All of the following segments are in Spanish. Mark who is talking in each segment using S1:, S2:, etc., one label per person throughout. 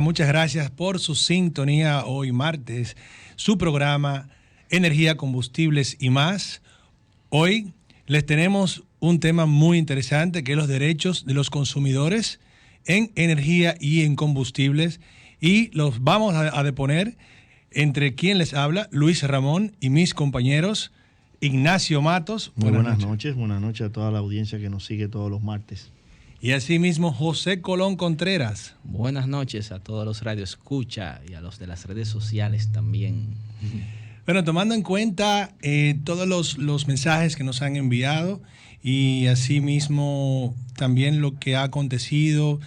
S1: Muchas gracias por su sintonía hoy martes, su programa Energía, Combustibles y más. Hoy les tenemos un tema muy interesante que es los derechos de los consumidores en energía y en combustibles, y los vamos a deponer entre quien les habla, Luis Ramón, y mis compañeros Ignacio Matos.
S2: Muy buenas noches a toda la audiencia que nos sigue todos los martes.
S1: Y asimismo José Colón Contreras.
S3: Buenas noches a todos los radioescucha y a los de las redes sociales también.
S1: Bueno, tomando en cuenta todos los mensajes que nos han enviado y asimismo también lo que ha acontecido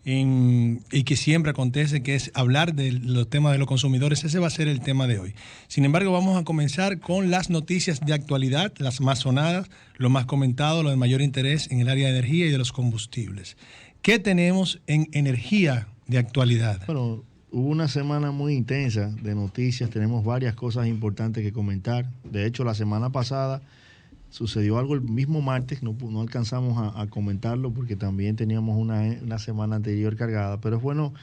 S1: y que siempre acontece, que es hablar de los temas de los consumidores, ese va a ser el tema de hoy. Sin embargo, vamos a comenzar con las noticias de actualidad, las más sonadas, lo más comentado, lo de mayor interés en el área de energía y de los combustibles. ¿Qué tenemos en energía de actualidad?
S2: Bueno, hubo una semana muy intensa de noticias, tenemos varias cosas importantes que comentar. De hecho, la semana pasada sucedió algo el mismo martes, no alcanzamos a comentarlo porque también teníamos una semana anterior cargada, pero es bueno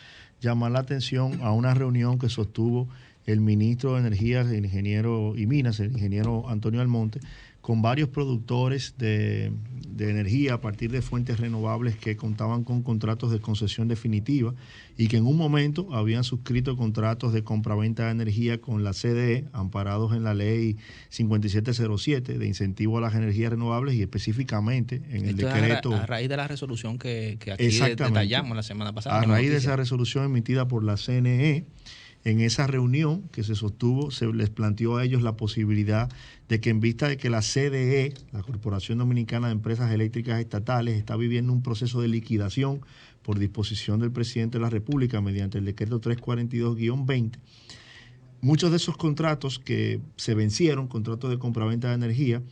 S2: llamar la atención a una reunión que sostuvo el ministro de Energía, el ingeniero y Minas, el ingeniero Antonio Almonte, con varios productores de energía a partir de fuentes renovables que contaban con contratos de concesión definitiva y que en un momento habían suscrito contratos de compraventa de energía con la CDE, amparados en la ley 5707 de incentivo a las energías renovables y específicamente en el decreto.
S3: A raíz de la resolución que aquí detallamos la semana pasada.
S2: A raíz de esa resolución emitida por la CNE, en esa reunión que se sostuvo, se les planteó a ellos la posibilidad de que, en vista de que la CDE, la Corporación Dominicana de Empresas Eléctricas Estatales, está viviendo un proceso de liquidación por disposición del presidente de la República mediante el decreto 342-20, muchos de esos contratos que se vencieron, contratos de compraventa de energía,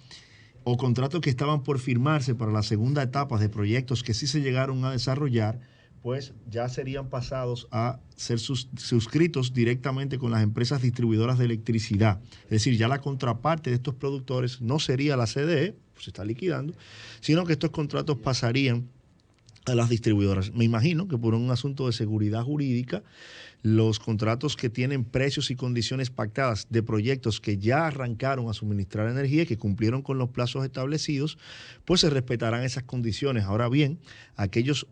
S2: o contratos que estaban por firmarse para la segunda etapa de proyectos que sí se llegaron a desarrollar, pues ya serían pasados a ser suscritos directamente con las empresas distribuidoras de electricidad. Es decir, ya la contraparte de estos productores no sería la CDE, pues se está liquidando, sino que estos contratos pasarían a las distribuidoras. Me imagino que por un asunto de seguridad jurídica, los contratos que tienen precios y condiciones pactadas de proyectos que ya arrancaron a suministrar energía y que cumplieron con los plazos establecidos, pues se respetarán esas condiciones. Ahora bien, aquellos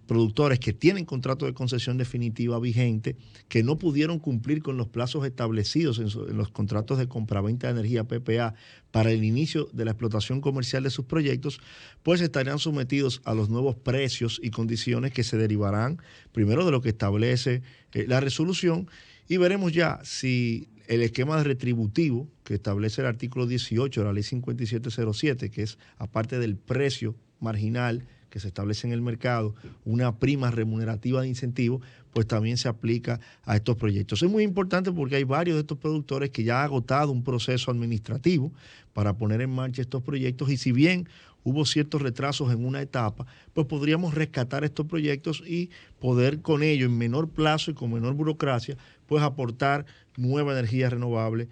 S2: productores que tienen contrato de concesión definitiva vigente, que no pudieron cumplir con los plazos establecidos en los contratos de compraventa de energía PPA para el inicio de la explotación comercial de sus proyectos, pues estarían sometidos a los nuevos precios y condiciones que se derivarán primero de lo que establece la resolución, y veremos ya si el esquema de retributivo que establece el artículo 18 de la ley 5707, que es aparte del precio marginal que se establece en el mercado, una prima remunerativa de incentivo, pues también se aplica a estos proyectos. Es muy importante porque hay varios de estos productores que ya han agotado un proceso administrativo para poner en marcha estos proyectos, y si bien hubo ciertos retrasos en una etapa, pues podríamos rescatar estos proyectos y poder con ello, en menor plazo y con menor burocracia, pues aportar nueva energía renovable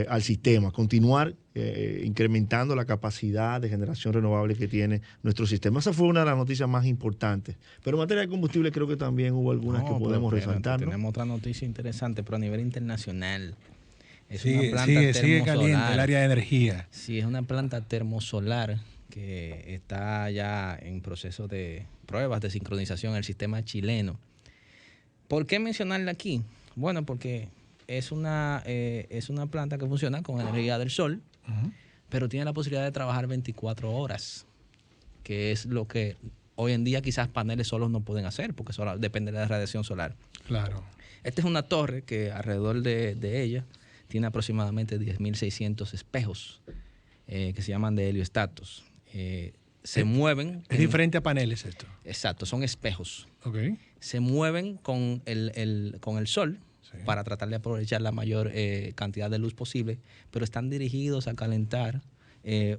S2: al sistema, continuar incrementando la capacidad de generación renovable que tiene nuestro sistema. Esa fue una de las noticias más importantes. Pero en materia de combustible creo que también hubo algunas que podemos resaltar, ¿no?
S3: Tenemos otra noticia interesante, pero a nivel internacional.
S1: Sigue caliente el área de energía.
S3: Sí, es una planta termosolar que está ya en proceso de pruebas de sincronización en el sistema chileno. ¿Por qué mencionarla aquí? Bueno, porque es una planta que funciona con energía del sol, pero tiene la posibilidad de trabajar 24 horas, que es lo que hoy en día quizás paneles solos no pueden hacer, porque solo depende de la radiación solar.
S1: Claro.
S3: Esta es una torre que alrededor de ella tiene aproximadamente 10.600 espejos que se llaman de heliostatos. Se mueven.
S1: Es diferente a paneles esto.
S3: Exacto, son espejos.
S1: Okay.
S3: Se mueven con el sol, sí, para tratar de aprovechar la mayor cantidad de luz posible, pero están dirigidos a calentar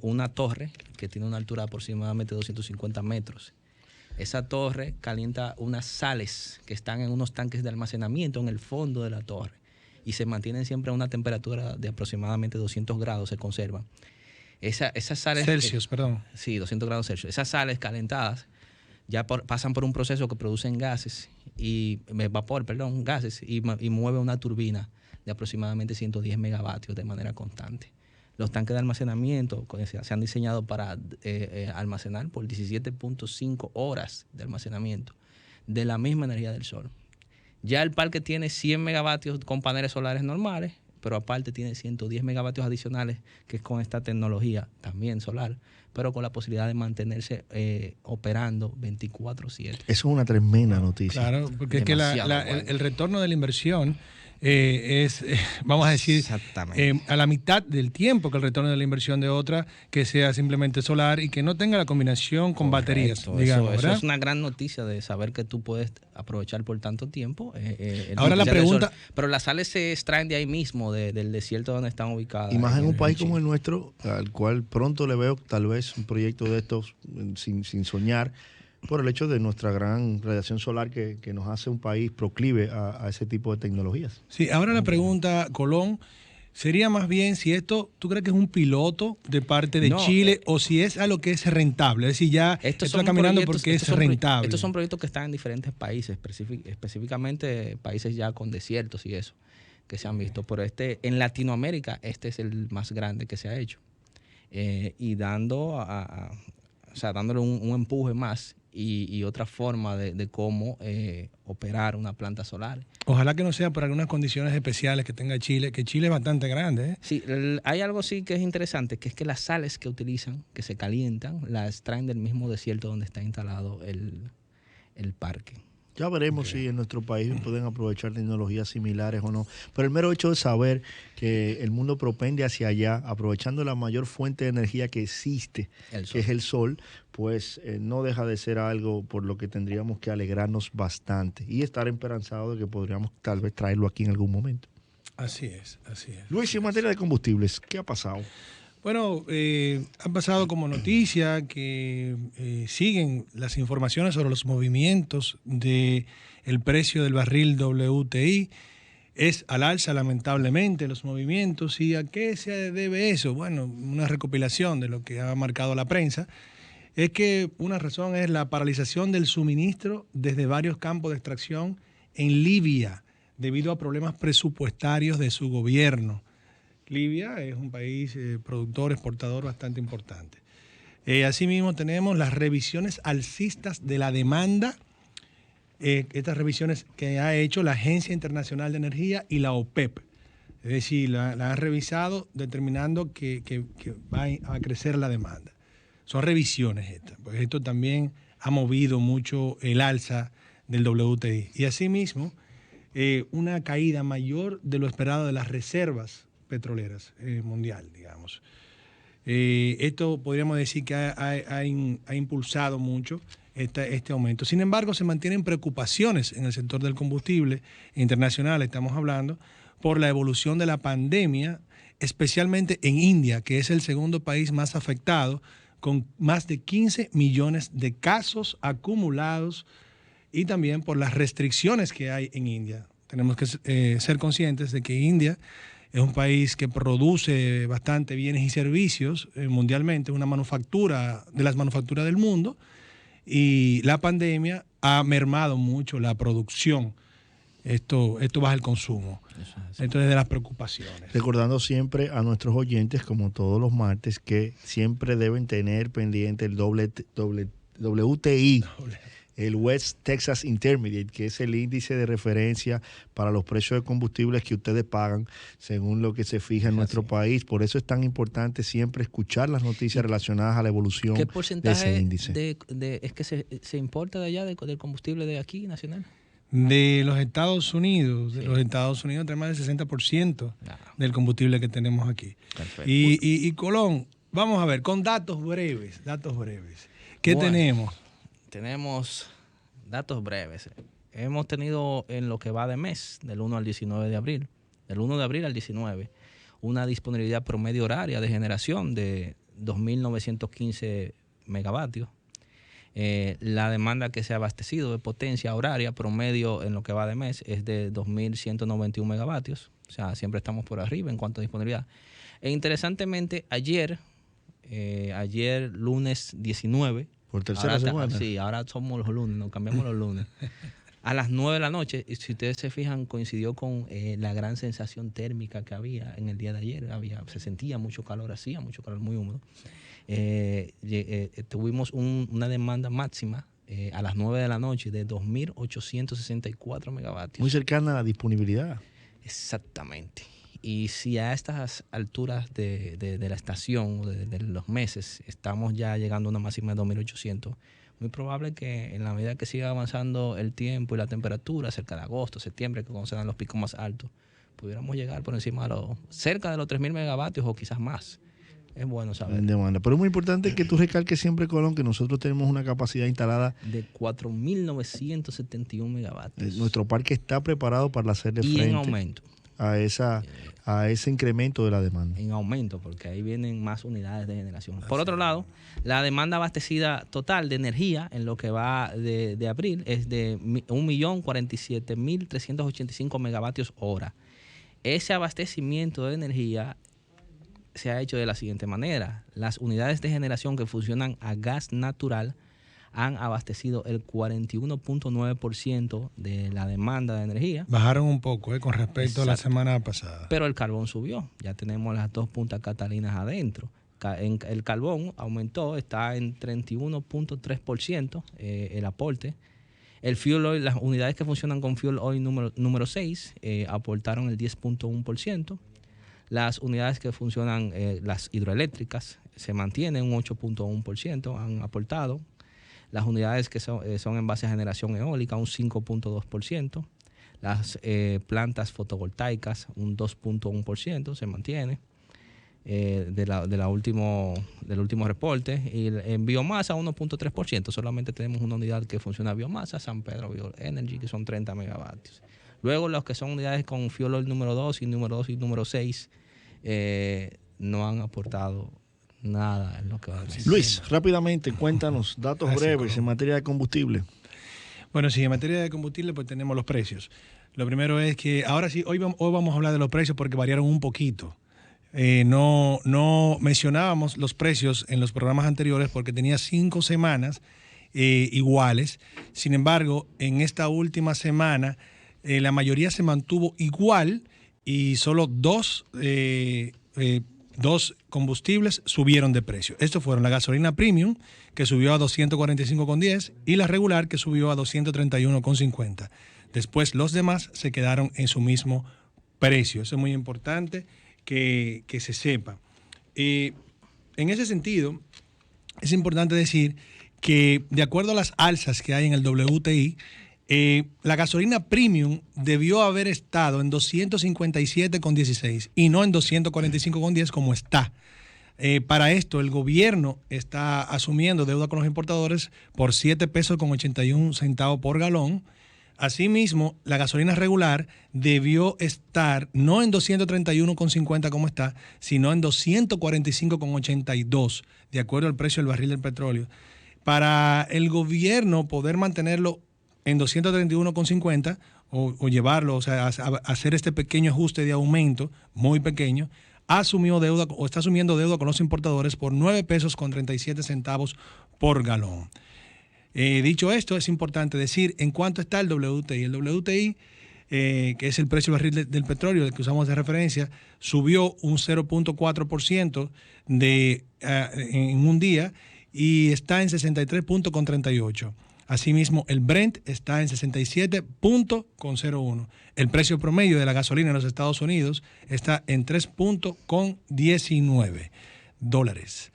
S3: una torre que tiene una altura de aproximadamente 250 metros. Esa torre calienta unas sales que están en unos tanques de almacenamiento en el fondo de la torre y se mantienen siempre a una temperatura de aproximadamente 200 grados, se conservan. Esas sales...
S1: Celsius, perdón.
S3: Sí, 200 grados Celsius. Esas sales calentadas ya pasan por un proceso que producen gases gases y mueve una turbina de aproximadamente 110 megavatios de manera constante. Los tanques de almacenamiento se han diseñado para almacenar por 17.5 horas de almacenamiento de la misma energía del sol. Ya el parque tiene 100 megavatios con paneles solares normales, pero aparte tiene 110 megavatios adicionales, que es con esta tecnología también solar, pero con la posibilidad de mantenerse operando 24/7.
S2: Eso es una tremenda noticia.
S1: Claro, porque es que el retorno de la inversión es, vamos a decir, a la mitad del tiempo que el retorno de la inversión de otra que sea simplemente solar y que no tenga la combinación con baterías, digamos.
S3: Eso es una gran noticia de saber que tú puedes aprovechar por tanto tiempo.
S1: Ahora la pregunta...
S3: Pero las sales se extraen de ahí mismo, del desierto donde están ubicadas.
S2: Y más en un país como el nuestro, al cual pronto le veo tal vez un proyecto de estos sin soñar, por el hecho de nuestra gran radiación solar que nos hace un país proclive a ese tipo de tecnologías.
S1: Sí, ahora la pregunta, Colón, sería más bien si esto, ¿tú crees que es un piloto de parte de Chile o si es algo que es rentable? Es decir, ya está caminando porque es rentable.
S3: Estos son proyectos que están en diferentes países, específicamente países ya con desiertos y eso, que se han visto. Pero en Latinoamérica, este es el más grande que se ha hecho. Y dándole un empuje más y otra forma de cómo operar una planta solar.
S1: Ojalá que no sea por algunas condiciones especiales que tenga Chile, que Chile es bastante grande, ¿eh?
S3: Sí, hay algo sí que es interesante, que es que las sales que utilizan, que se calientan, las traen del mismo desierto donde está instalado el parque.
S2: Ya veremos si en nuestro país pueden aprovechar tecnologías similares o no. Pero el mero hecho de saber que el mundo propende hacia allá, aprovechando la mayor fuente de energía que existe, que es el sol, pues no deja de ser algo por lo que tendríamos que alegrarnos bastante y estar esperanzados de que podríamos tal vez traerlo aquí en algún momento.
S1: Así es, así es.
S2: Luis, en materia de combustibles, ¿qué ha pasado?
S1: Bueno, ha pasado como noticia que siguen las informaciones sobre los movimientos del precio del barril WTI. Es al alza, lamentablemente, los movimientos. ¿Y a qué se debe eso? Bueno, una recopilación de lo que ha marcado la prensa. Es que una razón es la paralización del suministro desde varios campos de extracción en Libia, debido a problemas presupuestarios de su gobierno. Libia es un país productor, exportador bastante importante. Asimismo tenemos las revisiones alcistas de la demanda, estas revisiones que ha hecho la Agencia Internacional de Energía y la OPEP. Es decir, la han revisado determinando que va a crecer la demanda. Son revisiones estas, pues esto también ha movido mucho el alza del WTI. Y asimismo, una caída mayor de lo esperado de las reservas petroleras mundial, digamos. Esto podríamos decir que ha impulsado mucho este aumento. Sin embargo, se mantienen preocupaciones en el sector del combustible internacional, estamos hablando, por la evolución de la pandemia, especialmente en India, que es el segundo país más afectado, con más de 15 millones de casos acumulados, y también por las restricciones que hay en India. Tenemos que ser conscientes de que India es un país que produce bastante bienes y servicios mundialmente, una manufactura de las manufacturas del mundo, y la pandemia ha mermado mucho la producción. Esto baja el consumo. Esto es de las preocupaciones.
S2: Recordando siempre a nuestros oyentes, como todos los martes, que siempre deben tener pendiente el WTI. El West Texas Intermediate, que es el índice de referencia para los precios de combustibles que ustedes pagan según lo que se fija en nuestro país. Por eso es tan importante siempre escuchar las noticias relacionadas a la evolución de ese índice.
S3: ¿Qué porcentaje es que se importa de allá del combustible de aquí nacional?
S1: De los Estados Unidos, tenemos más del 60% del combustible que tenemos aquí.
S3: Perfecto.
S1: Y Colón, vamos a ver, con datos breves. ¿Qué tenemos?
S3: Tenemos datos breves. Hemos tenido en lo que va de mes, del 1 al 19 de abril, del 1 de abril al 19, una disponibilidad promedio horaria de generación de 2.915 megavatios. La demanda que se ha abastecido de potencia horaria promedio en lo que va de mes es de 2.191 megavatios. O sea, siempre estamos por arriba en cuanto a disponibilidad. E interesantemente, ayer lunes 19,
S2: Por tercera semana.
S3: Sí, ahora somos los lunes, nos cambiamos los lunes. A las 9 de la noche, y si ustedes se fijan, coincidió con la gran sensación térmica que había en el día de ayer. Se sentía mucho calor, hacía mucho calor, muy húmedo. Tuvimos una demanda máxima a las 9 de la noche de 2.864 megavatios.
S2: Muy cercana a la disponibilidad.
S3: Exactamente. Y si a estas alturas de la estación, de los meses, estamos ya llegando a una máxima de 2.800, muy probable que en la medida que siga avanzando el tiempo y la temperatura, cerca de agosto, septiembre, que cuando se dan los picos más altos, pudiéramos llegar por encima de cerca de los 3.000 megavatios o quizás más. Es bueno saber.
S2: Demanda. Pero es muy importante que tú recalques siempre, Colón, que nosotros tenemos una capacidad instalada
S3: de 4.971 megavatios.
S2: Nuestro parque está preparado para hacerle
S3: y
S2: frente
S3: en aumento
S2: a ese incremento de la demanda.
S3: En aumento, porque ahí vienen más unidades de generación. Por otro lado, la demanda abastecida total de energía en lo que va de abril es de 1.047.385 megavatios hora. Ese abastecimiento de energía se ha hecho de la siguiente manera. Las unidades de generación que funcionan a gas natural han abastecido el 41.9% de la demanda de energía.
S1: Bajaron un poco con respecto a la semana pasada.
S3: Pero el carbón subió. Ya tenemos las 2 puntas Catalinas adentro. El carbón aumentó, está en 31.3% el aporte. El fuel oil, las unidades que funcionan con fuel oil número 6 aportaron el 10.1%. Las unidades que funcionan, las hidroeléctricas, se mantienen un 8.1%, han aportado. Las unidades que son en base a generación eólica, un 5.2%. Las plantas fotovoltaicas, un 2.1%, se mantiene del último reporte. Y en biomasa, 1.3%. Solamente tenemos una unidad que funciona a biomasa, San Pedro Bioenergy, que son 30 megavatios. Luego, los que son unidades con fuel oil número 2 y número 6 no han aportado nada en lo que va a decir.
S2: Luis, rápidamente, cuéntanos datos breves en materia de combustible.
S1: Bueno, sí, en materia de combustible pues tenemos los precios. Lo primero es que ahora sí, hoy vamos a hablar de los precios porque variaron un poquito. No mencionábamos los precios en los programas anteriores porque tenía 5 semanas iguales. Sin embargo, en esta última semana la mayoría se mantuvo igual y solo dos combustibles subieron de precio. Estos fueron la gasolina premium, que subió a 245,10, y la regular, que subió a 231,50. Después los demás se quedaron en su mismo precio. Eso es muy importante que se sepa. En ese sentido, es importante decir que de acuerdo a las alzas que hay en el WTI, la gasolina premium debió haber estado en 257,16 y no en 245,10 como está. Para esto, el gobierno está asumiendo deuda con los importadores por 7 pesos con 81 centavos por galón. Asimismo, la gasolina regular debió estar no en 231,50 como está, sino en 245,82, de acuerdo al precio del barril del petróleo. Para el gobierno poder mantenerlo en 231,50 o llevarlo, o sea, hacer este pequeño ajuste de aumento, muy pequeño, asumió deuda o está asumiendo deuda con los importadores por 9 pesos con 37 centavos por galón. Dicho esto, es importante decir en cuánto está el WTI. El WTI, que es el precio del barril del petróleo, el que usamos de referencia, subió un 0.4% en un día y está en 63.38. Asimismo, el Brent está en 67.01. El precio promedio de la gasolina en los Estados Unidos está en 3.19 dólares.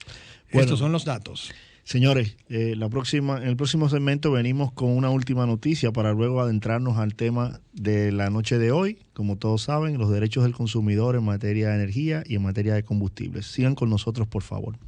S1: Bueno, estos son los datos.
S2: Señores, en el próximo segmento venimos con una última noticia para luego adentrarnos al tema de la noche de hoy. Como todos saben, los derechos del consumidor en materia de energía y en materia de combustibles. Sigan con nosotros, por favor.